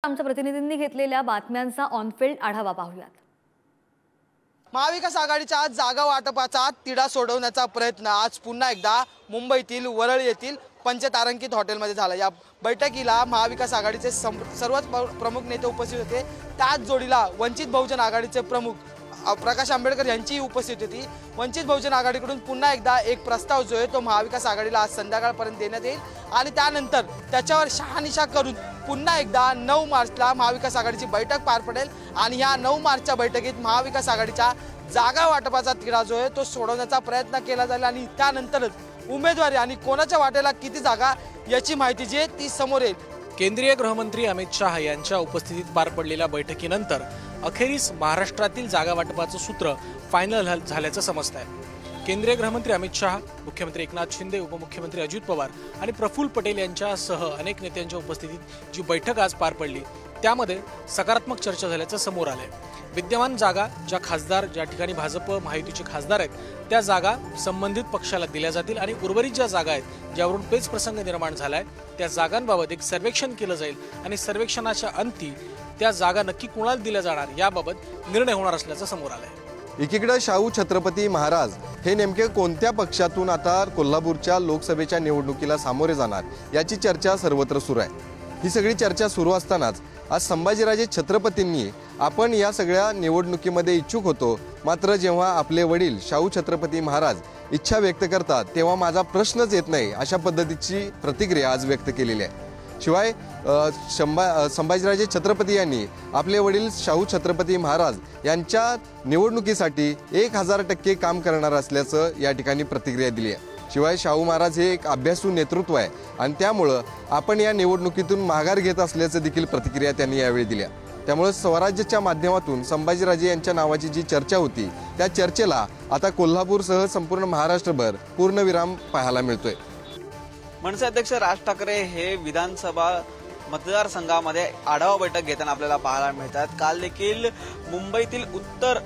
आमच्या प्रतिनिधींनी घेतलेल्या बातम्यांचा ऑनफिल्ड आढावा पाहूयात। महाविकास आघाडीच्या जागा वाटपाचा तिढा सोडवण्याचा प्रयत्न आज पुन्हा एकदा मुंबईतील वरळी येथील पंचतारांकित हॉटेलमध्ये झाला। या बैठकीला महाविकास आघाडीचे सर्वच प्रमुख नेते उपस्थित होते। त्याच जोडीला वंचित बहुजन आघाडीचे प्रमुख प्रकाश आंबेडकर यांची उपस्थित होती। वंचित बहुजन आघाडीकडून पुन्हा एकदा एक प्रस्ताव जो आहे तो महाविकास आघाडीला आज संध्याकाळपर्यंत देण्यात येईल आणि त्यानंतर त्याच्यावर शहानिशा करून पुन्हा एकदा 9 मार्चला महाविकास आघाडीची बैठक पार पडेल आणि या 9 मार्चच्या बैठकीत महाविकास आघाडीच्या जागा वाटपाचा तिढा जो आहे तो सोडवण्याचा प्रयत्न केला जाईल आणि त्यानंतरच उमेदवारी आणि कोणाच्या वाटेला किती जागा याची माहिती जी आहे ती समोर येईल। केंद्रीय गृहमंत्री अमित शाह यांच्या उपस्थितीत पार पडलेल्या बैठकीनंतर अखेरीस महाराष्ट्रातील जागा वाटपाचं सूत्र फायनल झाल्याचं समजत आहे। केंद्रीय गृहमंत्री अमित शाह, मुख्यमंत्री एकनाथ शिंदे, उपमुख्यमंत्री अजित पवार आणि प्रफुल्ल पटेल यांच्यासह अनेक नेत्यांच्या उपस्थितीत जी बैठक आज पार पडली त्यामध्ये सकारात्मक चर्चा झाल्याचं समोर आलंय। विद्यमान जागा ज्या ठिकाणी भाजप महायुतीचे खासदार आहेत त्या जागा संबंधित पक्षाला दिल्या जातील आणि उर्वरित ज्या जागा आहेत ज्यावरून पेच प्रसंग निर्माण झालाय त्या जागांबाबत एक सर्वेक्षण केलं जाईल आणि सर्वेक्षणाच्या अंती त्या जागा नक्की कोणाला दिल्या जाणार याबाबत निर्णय होणार असल्याचं समोर आलंय। एकीकडे शाहू छत्रपती महाराज हे नेमके कोणत्या पक्षातून आता कोल्हापूरच्या लोकसभेच्या निवडणुकीला सामोरे जाणार याची चर्चा सर्वत्र सुरू आहे। ही सगळी चर्चा सुरू असतानाच आज संभाजीराजे छत्रपतींनी आपण या सगळ्या निवडणुकीमध्ये इच्छुक होतो, मात्र जेव्हा आपले वडील शाहू छत्रपती महाराज इच्छा व्यक्त करतात तेव्हा माझा प्रश्नच येत नाही अशा पद्धतीची प्रतिक्रिया आज व्यक्त केलेली आहे। शिवाय संभाजीराजे छत्रपती यांनी आपले वडील शाहू छत्रपती महाराज यांच्या निवडणुकीसाठी 1000% काम करणार असल्याचं या ठिकाणी प्रतिक्रिया दिली आहे। शिवाय शाहू महाराज हे एक अभ्यासू नेतृत्व आहे आणि त्यामुळं आपण या निवडणुकीतून माघार घेत असल्याचं देखील प्रतिक्रिया त्यांनी यावेळी दिल्या। त्यामुळे स्वराज्याच्या माध्यमातून संभाजीराजे यांच्या नावाची जी चर्चा होती त्या चर्चेला आता कोल्हापूरसह संपूर्ण महाराष्ट्रभर पूर्णविराम पाहायला मिळतोय। मनसे अध्यक्ष राज ठाकरे हे विधानसभा मतदारसंघामध्ये आढावा बैठक घेताना आपल्याला पाहायला मिळतात। काल देखील मुंबईतील उत्तर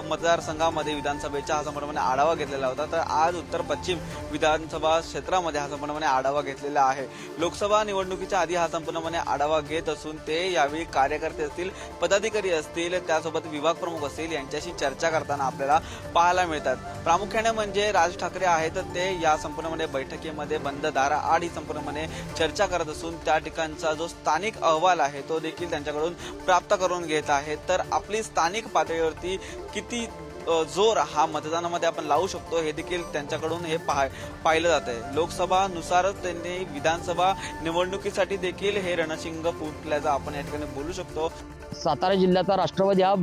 मतदारसंघामध्ये विधानसभेचा हा संपूर्णपणे आढावा घेतलेला होता, तर आज उत्तर पश्चिम विधानसभा क्षेत्रामध्ये हा संपूर्णपणे आढावा घेतलेला आहे। लोकसभा निवडणुकीच्या आधी हा संपूर्णपणे आढावा घेत असून ते यावेळी कार्यकर्ते असतील, पदाधिकारी असतील, त्यासोबत विभाग प्रमुख असतील यांच्याशी चर्चा करताना आपल्याला पाहायला मिळतात। प्रामुख्याने म्हणजे राज ठाकरे आहेत ते या संपूर्णपणे बैठकीमध्ये बंद दाराआड ही संपूर्णपणे चर्चा करत असून त्या ठिकाणचा जो स्थानिक अहवाल आहे तो देखील त्यांच्याकडून प्राप्त करून घेत आहेत। तर आपली स्थानिक पातळीवरती किती जोर हा मतदानामध्ये आपण लावू शकतो हे देखील त्यांच्याकडून हे पाहिलं जात आहे। लोकसभानुसारच त्यांनी विधानसभा निवडणुकीसाठी देखील हे रणशिंग फुटल्याचं आपण या ठिकाणी बोलू शकतो। सातारा जिल्ह्याचा राष्ट्रवादी हा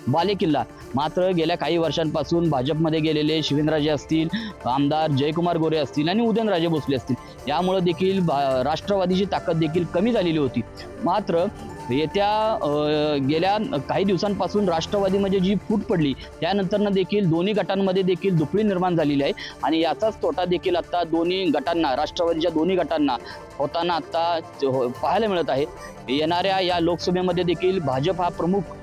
बालेकिल्ला, मात्र गेल्या काही वर्षांपासून भाजपमध्ये गेलेले शिवेंद्रराजे असतील, आमदार जयकुमार गोरे असतील आणि उदयनराजे भोसले असतील यामुळे देखील राष्ट्रवादीची ताकद देखील कमी झालेली होती। मात्र गेल्या काही दिवसांपासून राष्ट्रवादीमध्ये जी फूट पडली त्यानंतर देखील दोन्ही गटांमध्ये देखील दुफळी निर्माण झालेली आहे आणि याचाच तोटा देखील आता दोन्ही गटांना, राष्ट्रवादीच्या दोन्ही गटांना होताना आता पाहायला मिळत आहे। येणाऱ्या या लोकसभेमध्ये देखील भाजप हा प्रमुख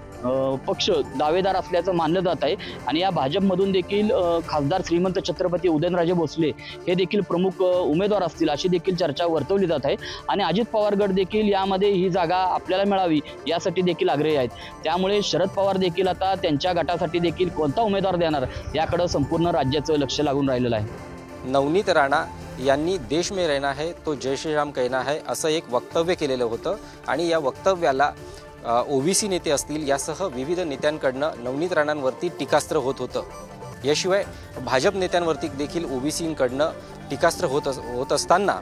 पक्ष दावेदार असल्याचं मानलं जात आहे आणि या भाजपमधून देखील खासदार श्रीमंत छत्रपती उदयनराजे भोसले हे देखील प्रमुख उमेदवार असतील अशी देखील चर्चा वर्तवली जात आहे आणि अजित पवार गट देखील यामध्ये ही जागा आपल्याला मिळावी यासाठी देखील आग्रही आहेत। त्यामुळे शरद पवार देखील आता त्यांच्या गटासाठी देखील कोणता उमेदवार देणार याकडे संपूर्ण राज्याचं लक्ष लागून राहिलेलं आहे। नवनीत राणा यांनी देश में रहना है तो जय श्री राम कहना है असं एक वक्तव्य केलेलं होतं आणि या वक्तव्याला ओबीसी नेते असतील यासह विविध नेत्यांकडनं नवनीत राणांवरती टीकास्त्र होत होतं। याशिवाय भाजप नेत्यांवरती देखील ओबीसींकडनं टीकास्त्र होत असताना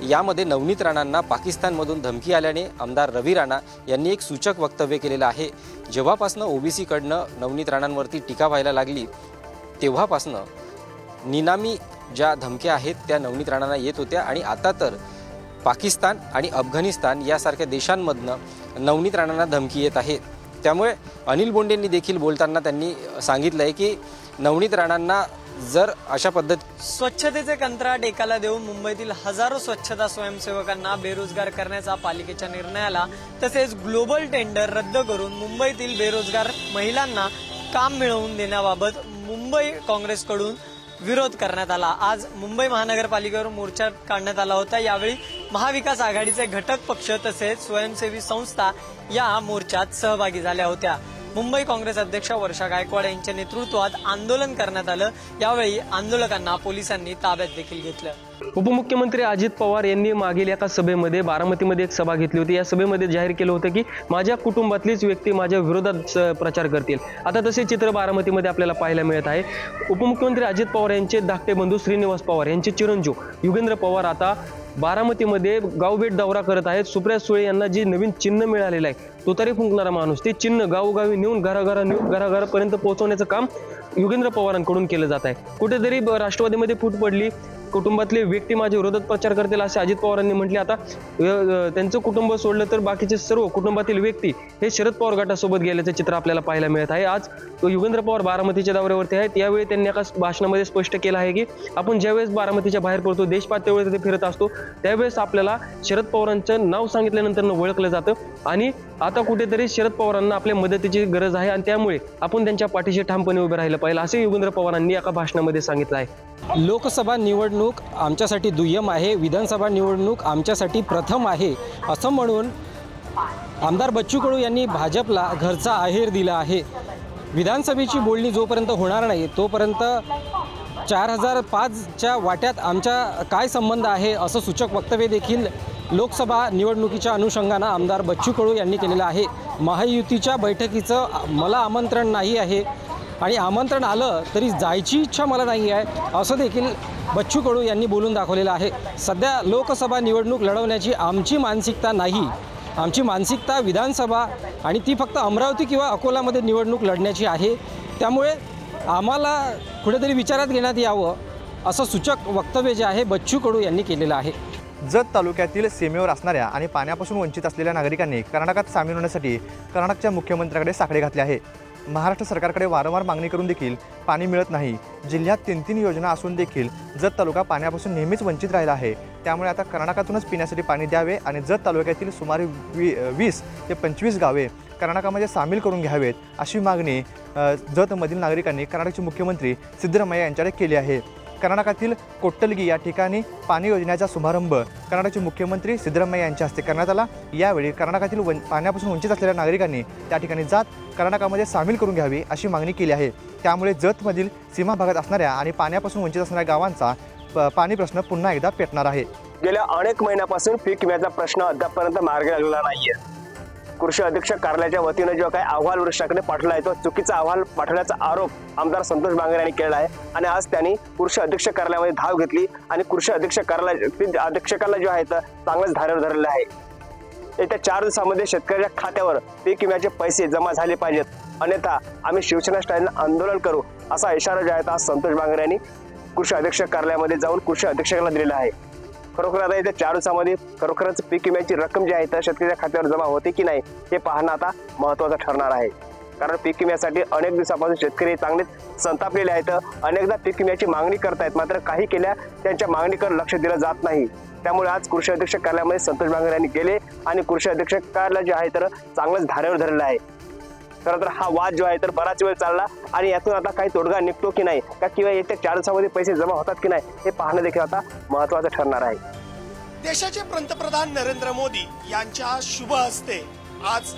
यामध्ये नवनीत राणांना पाकिस्तानमधून धमकी आल्याने आमदार रवी राणा यांनी एक सूचक वक्तव्य केलेलं आहे। जेव्हापासनं ओबीसीकडनं नवनीत राणांवरती टीका व्हायला लागली तेव्हापासनं निनामी ज्या धमक्या आहेत त्या नवनीत राणांना येत होत्या आणि आता तर पाकिस्तान आणि अफगाणिस्तान यासारख्या देशांमधनं नवनीत राणांना धमकी येत आहे। त्यामुळे अनिल बोंडेंनी देखील बोलताना त्यांनी सांगितलं आहे की नवनीत राणांना जर अशा स्वच्छतेचे कंत्राट एकाला देऊन मुंबईतील हजारो स्वच्छता स्वयंसेवकांना बेरोजगार करण्याचा पालिकेच्या निर्णयाला तसेच ग्लोबल टेंडर रद्द करून मुंबईतील बेरोजगार महिलांना काम मिळवून देण्याबाबत मुंबई काँग्रेसकडून विरोध करण्यात आला। आज मुंबई महानगरपालिकेवर मोर्चा काढण्यात आला होता। यावेळी महाविकास आघाडीचे घटक पक्ष तसेच स्वयंसेवी संस्था या मोर्चात सहभागी झाल्या होत्या। मुंबई काँग्रेस अध्यक्ष वर्षा गायकवाड यांच्या नेतृत्वात आंदोलन करण्यात आलं। यावेळी आंदोलकांना पोलिसांनी ताब्यात देखील घेतलं। उपमुख्यमंत्री अजित पवार यांनी मागील एका सभेमध्ये बारामतीमध्ये एक सभा घेतली होती। या सभेमध्ये जाहीर केलं होतं की माझ्या कुटुंबातलीच व्यक्ती माझ्या विरोधात प्रचार करतील। आता तसे चित्र बारामतीमध्ये आपल्याला पाहायला मिळत आहे। उपमुख्यमंत्री अजित पवार यांचे धाकटे बंधू श्रीनिवास पवार यांचे चिरंजीव युगेंद्र पवार आता बारामतीमध्ये गावभेट दौरा करत आहेत। सुप्रिया सुळे यांना जी नवीन चिन्ह मिळालेलं आहे तुतारी फुंकणारा माणूस, ते चिन्ह गावोगावी नेऊन घराघरापर्यंत पोहोचवण्याचं काम युगेंद्र पवारांकडून केलं जात आहे। कुठेतरी राष्ट्रवादीमध्ये फूट पडली, कुटुंबातले व्यक्ती माझ्या विरोधात प्रचार करतील असे अजित पवारांनी म्हटले। आता त्यांचं कुटुंब सोडलं तर बाकीचे सर्व कुटुंबातील व्यक्ती हे शरद पवार गटासोबत गेल्याचं चित्र आपल्याला पाहायला मिळत आहे। आज युगेंद्र पवार बारामतीच्या दौऱ्यावरती आहेत। यावेळी त्यांनी एका भाषणामध्ये स्पष्ट केलं आहे की आपण ज्यावेळेस बारामतीच्या बाहेर पडतो, देश पातळीवर तिथे फिरत असतो, त्यावेळेस आपल्याला शरद पवारांचं नाव सांगितल्यानंतर ओळखलं जातं आणि आता कुठेतरी शरद पवारांना आपल्या मदतीची गरज आहे आणि त्यामुळे आपण त्यांच्या पाठीशी ठामपणे उभे राहिलं पाहिजे असे युगेंद्र पवारांनी एका भाषणामध्ये सांगितलं आहे। लोकसभा निवडणूक आमच्यासाठी दुय्यम आहे, विधानसभा निवडणूक आमच्यासाठी प्रथम आहे असं म्हणून आमदार बच्चू कडू यांनी भाजपला घरचा आहेर दिला आहे। विधानसभेची बोलणी जोपर्यंत होणार नाही तोपर्यंत 4005च्या वाट्यात आमच्या काय संबंध आहे असं सूचक वक्तव्य देखील लोकसभा निवडणुकीच्या अनुषंगानं आमदार बच्चू कडू यांनी केलेलं आहे। महायुतीच्या बैठकीचं मला आमंत्रण नाही आहे आणि आमंत्रण आलं तरी जायची इच्छा मला नाही आहे असं देखील बच्चू कडू यांनी बोलून दाखवलेलं आहे। सध्या लोकसभा निवडणूक लढवण्याची आमची मानसिकता नाही, आमची मानसिकता विधानसभा आणि ती फक्त अमरावती किंवा अकोलामध्ये निवडणूक लढण्याची आहे। त्यामुळे आम्हाला कुठेतरी विचारात घेण्यात यावं असं सूचक वक्तव्य जे आहे बच्चू कडू यांनी केलेलं आहे। जत तालुक्यातील सीमेवर असणाऱ्या आणि पाण्यापासून वंचित असलेल्या नागरिकांनी कर्नाटकात सामील होण्यासाठी कर्नाटकच्या मुख्यमंत्र्याकडे साकडे घातले आहे। महाराष्ट्र सरकारकडे वारंवार मागणी करून देखील पाणी मिळत नाही। जिल्ह्यात 3 योजना असून देखील जत तालुका पाण्यापासून नेहमीच वंचित राहिला आहे। त्यामुळे आता कर्नाटकातूनच पिण्यासाठी पाणी द्यावे आणि जत तालुक्यातील सुमारे 20 ते 25 गावे कर्नाटकामध्ये सामील करून घ्यावेत अशी मागणी जतमधील नागरिकांनी कर्नाटकचे मुख्यमंत्री सिद्धरामय्या यांच्याकडे केली आहे। कर्नाटकातील कोट्टलगी या ठिकाणी पाणी योजनेचा शुभारंभ कर्नाटकचे मुख्यमंत्री सिद्धरामय्या यांच्या हस्ते करण्यात आला। यावेळी कर्नाटकातील पाण्यापासून वंचित असलेल्या नागरिकांनी त्या ठिकाणी जात कर्नाटकामध्ये सामील करून घ्यावी अशी मागणी केली आहे। त्यामुळे जतमधील सीमा भागात असणाऱ्या आणि पाण्यापासून वंचित असणाऱ्या गावांचा पाणी प्रश्न पुन्हा एकदा पेटणार आहे। गेल्या अनेक महिन्यापासून पीक विम्याचा प्रश्न अद्यापपर्यंत मार्गी लागलेला नाहीये। कृषी अधीक्षक कार्यालयाच्या वतीने जो काही अहवाल वरिष्ठांकडे पाठवला आहे तो चुकीचा अहवाल पाठवल्याचा आरोप आमदार संतोष बांगर यांनी केला आहे आणि आज त्यांनी कृषी अधीक्षक कार्यालयामध्ये धाव घेतली आणि कृषी अधीक्षक कार्यालय अधीक्षकाला जो आहे चांगलंच धारेवर धरलेलं आहे। येत्या 4 दिवसांमध्ये शेतकऱ्याच्या खात्यावर पीक विम्याचे पैसे जमा झाले पाहिजेत, अन्यथा आम्ही शिवसेना स्टाईलनं आंदोलन करू असा इशारा जो आहे आज संतोष बांगर यांनी कृषी अधीक्षक कार्यालयामध्ये जाऊन कृषी अधीक्षकाला दिलेला आहे। खरोखर आता येत्या 4 दिवसांमध्ये खरोखरच पीक विम्याची रक्कम जी आहे शेतकऱ्याच्या खात्यावर जमा होते की नाही हे पाहणं आता महत्त्वाचं ठरणार आहे। कारण पीक विम्यासाठी अनेक दिवसापासून शेतकरी चांगलेच संतापलेले आहेत। अनेकदा पीक विम्याची मागणी करतायत, मात्र काही केल्या त्यांच्या मागणीकडे लक्ष दिलं जात नाही। त्यामुळे आज कृषी अधीक्षक कार्यालयामध्ये संतोष बांगर यांनी गेले आणि कृषी अधीक्षक कार्यालय जे आहे चांगलंच धारेवर धरलेलं आहे। खरं तर हा वाद जो आहे बराच वेळ चालला आणि यातून आता काही तोडगा निघतो की नाही का किंवा येत्या 4 दिवसांमध्ये पैसे जमा होतात की नाही हे पाहणं देखील आता महत्त्वाचं ठरणार आहे। देशाचे पंतप्रधान नरेंद्र मोदी यांच्या शुभ हस्ते आज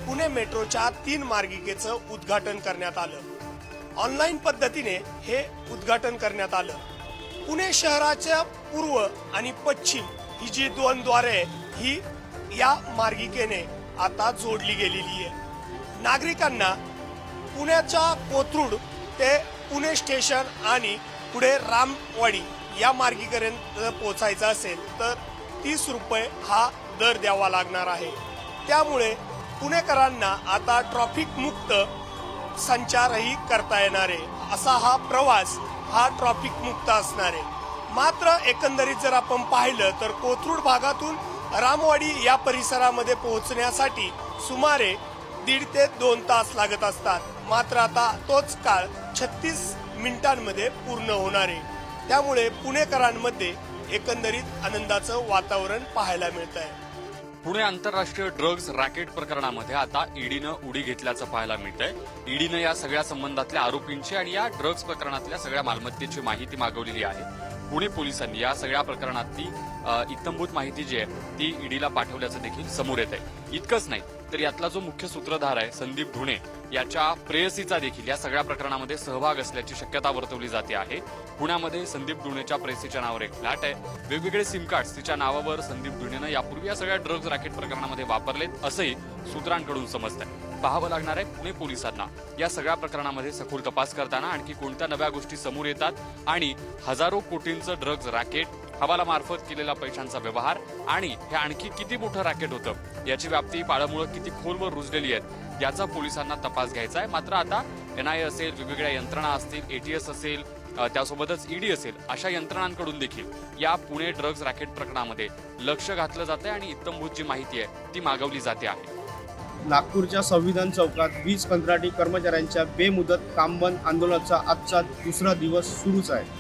पुणे मेट्रोच्या 3 मार्गिकेचं उद्घाटन करण्यात आलं। ऑनलाईन पद्धतीने हे उद्घाटन करण्यात आलं। पुणे शहराच्या पूर्व आणि पश्चिम ही जी 2 द्वारे ही या मार्गिकेने आता जोडली गेलेली आहे। नागरिकांना पुण्याच्या कोथरूड ते पुणे स्टेशन आणि पुढे रामवाडी या मार्गिकेपर्यंत पोहोचायचं असेल तर 30 रुपये हा दर द्यावा लागणार आहे। त्यामुळे पुणेकरांना आता ट्रॅफिक मुक्त संचारही करता येणार आहे। असा हा प्रवास हा ट्रॅफिक मुक्त असणार आहे। मात्र एकंदरीत जर आपण पाहिलं तर कोथरूड भागातून रामवाडी या परिसरामध्ये पोहोचण्यासाठी सुमारे 1.5 ते 2 तास लागत असतात, मात्र आता तोच काळ 36 मिनिटांमध्ये पूर्ण होणार आहे। त्यामुळे पुणेकरांमध्ये एकंदरीत आनंदाचं वातावरण पाहायला मिळत आहे। पुणे आंतरराष्ट्रीय ड्रग्ज रॅकेट प्रकरणामध्ये आता ईडीनं उडी घेतल्याचं पाहायला मिळतंय। ईडीनं या सगळ्या संबंधातल्या आरोपींची आणि या ड्रग्ज प्रकरणातल्या सगळ्या मालमत्तेची माहिती मागवलेली आहे। पुणे पोलिसांनी या सगळ्या प्रकरणातली इत्थंभूत माहिती जी आहे ती ईडीला पाठवल्याचं देखील समोर येत आहे। इतकंच नाही तर यातला जो मुख्य सूत्रधार आहे संदीप ढुणे याच्या प्रेयसीचा देखील या सगळ्या प्रकरणामध्ये सहभाग असल्याची शक्यता वर्तवली जाते आहे। पुण्यामध्ये संदीप ढुणेच्या प्रेयसीच्या नावावर एक फ्लॅट आहे, वेगवेगळे सिम कार्ड्स तिच्या नावावर संदीप ढुणेनं यापूर्वी या सगळ्या ड्रग्ज रॅकेट प्रकरणामध्ये वापरलेत असंही सूत्रांकडून समजतंय। पाहावं लागणार आहे पुणे पोलिसांना या सगळ्या प्रकरणामध्ये सखोल तपास करताना आणखी कोणत्या नव्या गोष्टी समोर येतात आणि हजारो कोटींचं ड्रग्ज रॅकेट, हवालामार्फत केलेला पैशांचा व्यवहार आणि हे आणखी किती मोठं रॅकेट होतं याची व्याप्ती पाळमुळं किती खोलवर रुजलेली आहेत याचा पोलिसांना तपास घ्यायचा आहे। मात्र आता NIA असेल, वेगवेगळ्या यंत्रणा असतील, ATS असेल, त्यासोबतच ED असेल, अशा यंत्रणांकडून देखील या पुणे ड्रग्ज रॅकेट प्रकरणामध्ये लक्ष घातलं जाते आणि इत्थंभूत जी माहिती आहे ती मागवली जाते आहे। नागपूरच्या संविधान चौकात वीज कंत्राटी कर्मचाऱ्यांच्या बेमुदत कामबंद आंदोलनाचा आजचा दुसरा दिवस सुरूच आहे।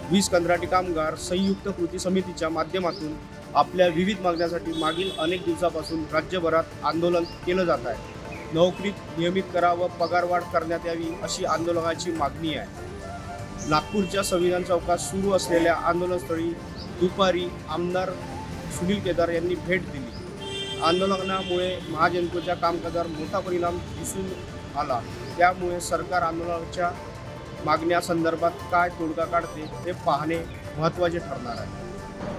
वीज कंत्राटी कामगार संयुक्त कृती समितीच्या माध्यमातून आपल्या विविध मागण्यांसाठी मागील अनेक दिवसापासून राज्यभरात आंदोलन केलं जात आहे। नोकरीत नियमित करावं, पगारवाढ करण्यात यावी अशी आंदोलनाची मागणी आहे। नागपूरच्या संविधान चौकात सुरू असलेल्या आंदोलनस्थळी दुपारी आमदार सुनील केदार यांनी भेट दिली। आंदोलनामुळे महाजनकोच्या कामकाजावर मोठा परिणाम दिसून आला, त्यामुळे सरकार आंदोलनाच्या मागण्यासंदर्भात काय तोडगा काढते हे पाहणे महत्त्वाचे ठरणार आहे।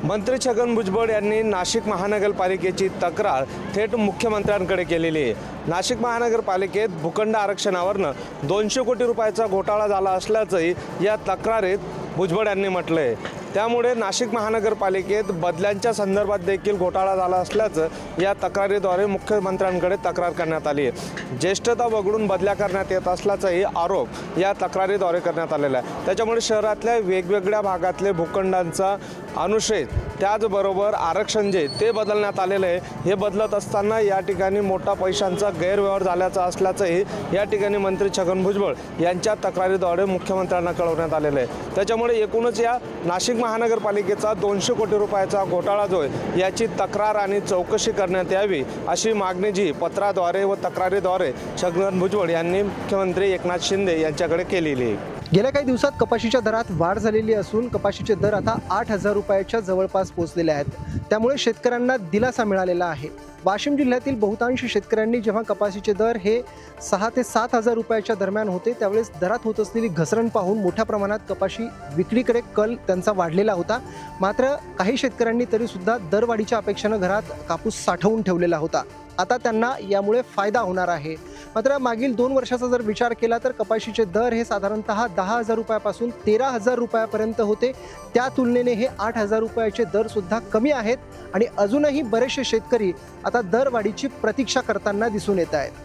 मंत्री छगन भुजबळ यांनी नाशिक महानगरपालिकेची तक्रार थेट मुख्यमंत्र्यांकडे केलेली आहे। नाशिक महानगरपालिकेत भूखंड आरक्षणावरनं 200 कोटी रुपयाचा घोटाळा झाला असल्याचंही या तक्रारीत भुजबळ यांनी म्हटलं आहे। त्यामुळे नाशिक महानगरपालिकेत बदल्यांच्या संदर्भात देखील घोटाळा झाला असल्याचं या तक्रारीद्वारे मुख्यमंत्र्यांकडे तक्रार करण्यात आली आहे। ज्येष्ठता वगळून बदल्या करण्यात येत असल्याचाही आरोप या तक्रारीद्वारे करण्यात आलेला आहे। त्याच्यामुळे शहरातल्या वेगवेगळ्या भागातले भूखंडांचा अनुशेष त्याचबरोबर आरक्षण जे ते बदलण्यात आलेलं आहे, हे बदलत असताना या ठिकाणी मोठा पैशांचा गैरव्यवहार झाल्याचा असल्याचंही या ठिकाणी मंत्री छगन भुजबळ यांच्या तक्रारीद्वारे मुख्यमंत्र्यांना कळवण्यात आलेलं आहे। त्याच्यामुळे एकूणच या नाशिक महानगरपालिकेचा 200 कोटी रुपयाचा घोटाळा जो आहे याची तक्रार आणि चौकशी करण्यात यावी अशी मागणी जी पत्राद्वारे व तक्रारीद्वारे छगन भुजबळ यांनी मुख्यमंत्री एकनाथ शिंदे यांच्याकडे केलेली आहे। गेल्या काही दिवसात कपाशीच्या दरात वाढ झालेली असून कपाशीचे दर आता 8,000 रुपयाच्या जवळपास पोहोचलेले आहेत। त्यामुळे शेतकऱ्यांना दिलासा मिळालेला आहे। वाशिम जिल्ह्यातील बहुतांश शेतकऱ्यांनी जेव्हा कपाशीचे दर हे 6,000 ते 7,000 रुपयाच्या दरम्यान होते, त्यावेळेस दरात होत असलेली घसरण पाहून मोठ्या प्रमाणात कपाशी विक्रीकडे कल त्यांचा वाढलेला होता। मात्र काही शेतकऱ्यांनी तरीसुद्धा दरवाढीच्या अपेक्षेनं घरात कापूस साठवून ठेवलेला होता। आता त्यांना यामुळे फायदा होणार आहे। मात्र मागील 2 वर्षाचा जर विचार केला तर कपाशीचे दर हे साधारणतः 10,000 रुपयापासून 13,000 रुपयापर्यंत होते। त्या तुलनेने हे 8,000 रुपयाचे दर सुद्धा कमी आहेत आणि अजूनही बरेचसे शेतकरी आता दरवाढीची प्रतीक्षा करताना दिसून येत आहेत।